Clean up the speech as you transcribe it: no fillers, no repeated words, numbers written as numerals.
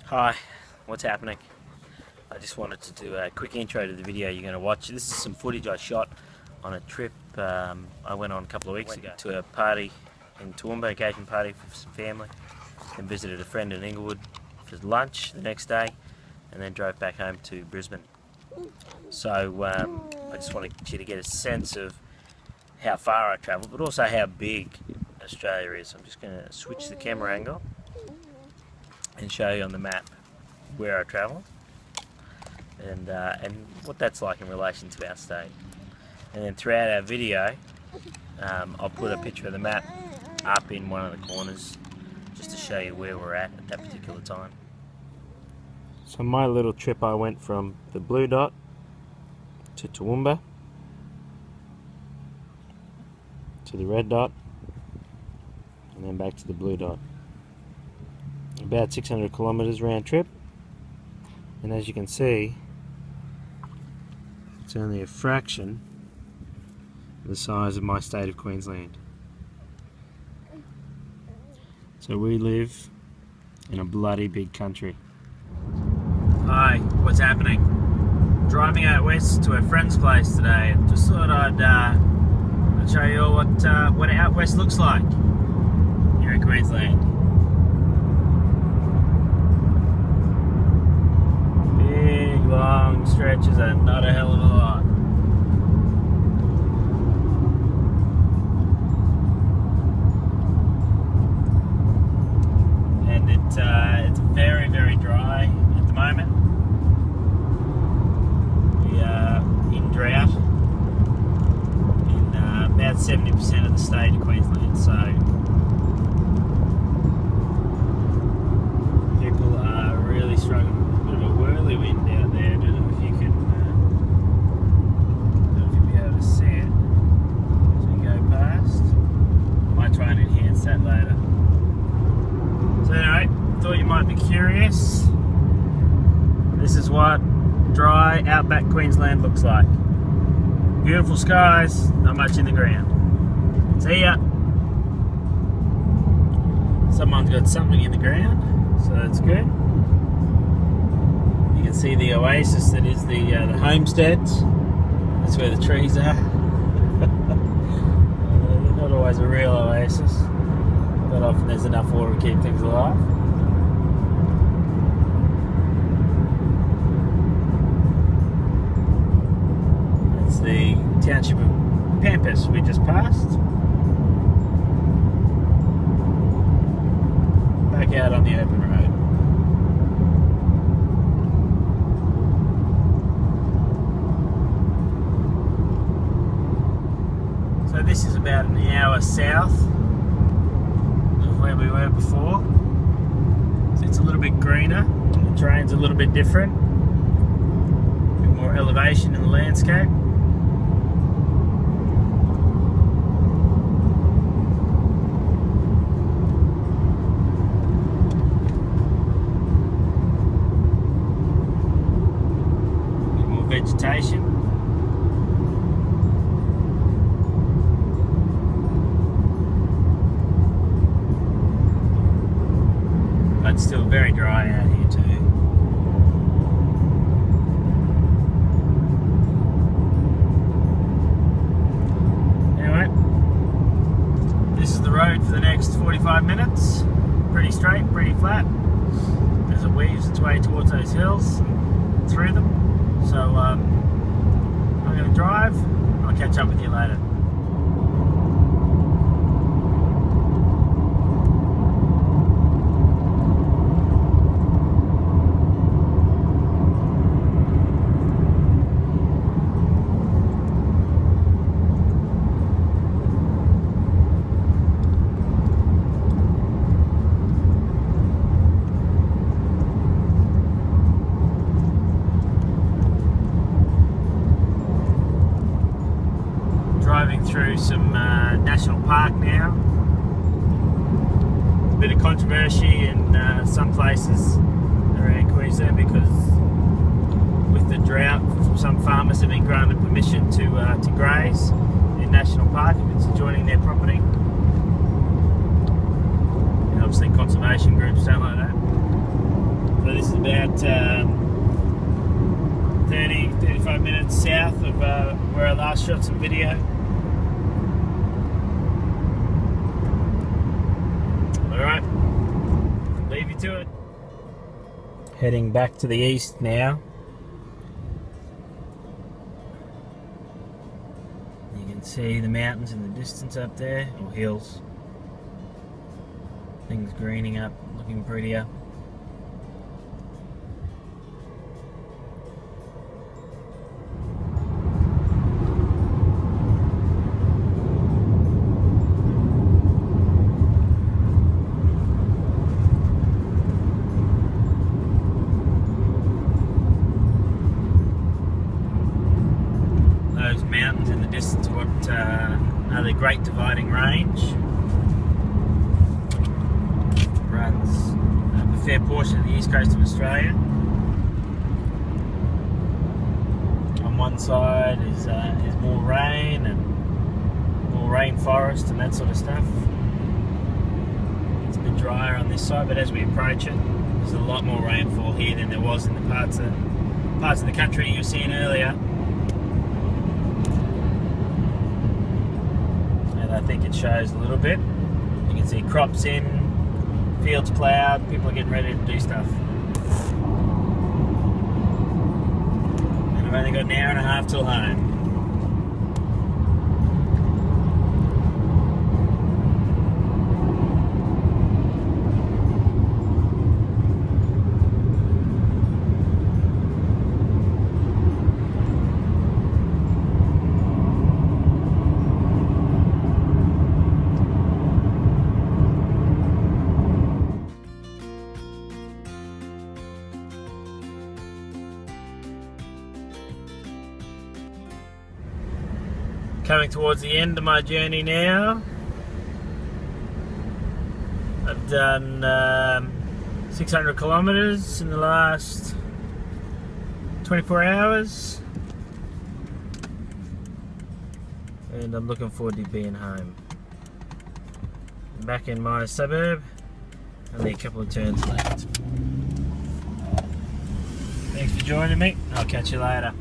Hi, what's happening? I just wanted to do a quick intro to the video you're going to watch. This is some footage I shot on a trip I went on a couple of weeks ago to a party in Toowoomba, engagement party for some family, then visited a friend in Inglewood for lunch the next day, and then drove back home to Brisbane. So I just wanted you to get a sense of how far I travelled, but also how big Australia is. I'm just going to switch the camera angle and show you on the map where I travelled and what that's like in relation to our state. And then throughout our video, I'll put a picture of the map up in one of the corners just to show you where we're at that particular time. So my little trip, I went from the blue dot to Toowoomba to the red dot and then back to the blue dot. About 600 kilometres round trip, and as you can see, it's only a fraction of the size of my state of Queensland. So we live in a bloody big country. Hi, what's happening? Driving out west to a friend's place today, and just thought I'd show you all what out west looks like here in Queensland. Long stretches and not a hell of a lot. And it's very, very dry at the moment. We are in drought in about 70% of the state of Queensland, so people are really struggling. A bit of a whirly wind out there. I don't know if you can, be able to see it as we go past. I might try and enhance that later. So anyway, thought you might be curious. This is what dry outback Queensland looks like. Beautiful skies, not much in the ground. See ya. Someone's got something in the ground, so that's good. You can see the oasis that is the homesteads. That's where the trees are. They're not always a real oasis, but often there's enough water to keep things alive. That's the township of Pampas we just passed. Back out on the open road. So this is about an hour south of where we were before. So it's a little bit greener, the terrain's a little bit different, a bit more elevation in the landscape. A bit more vegetation. It's still very dry out here too. Anyway, this is the road for the next 45 minutes. Pretty straight, pretty flat. As it weaves its way towards those hills and through them. So I'm going to drive. I'll catch up with you later. Driving through some national park now. A bit of controversy in some places around Queensland because with the drought, some farmers have been granted permission to graze in national park if it's adjoining their property. And obviously conservation groups don't like that. So this about 35 minutes south of where I last shot some video. Alright, leave you to it. Heading back to the east now. You can see the mountains in the distance up there, or hills. Things greening up, looking prettier. Those mountains in the distance are what are the Great Dividing Range. Runs a fair portion of the east coast of Australia. On one side is more rain and more rainforest and that sort of stuff. It's a bit drier on this side, but as we approach it, there's a lot more rainfall here than there was in the parts of the country you were seeing earlier. And I think it shows a little bit. You can see crops in, fields ploughed, people are getting ready to do stuff. And I've only got an hour and a half till home. Coming towards the end of my journey now. I've done 600 kilometers in the last 24 hours. And I'm looking forward to being home. Back in my suburb. Only a couple of turns left. Thanks for joining me. I'll catch you later.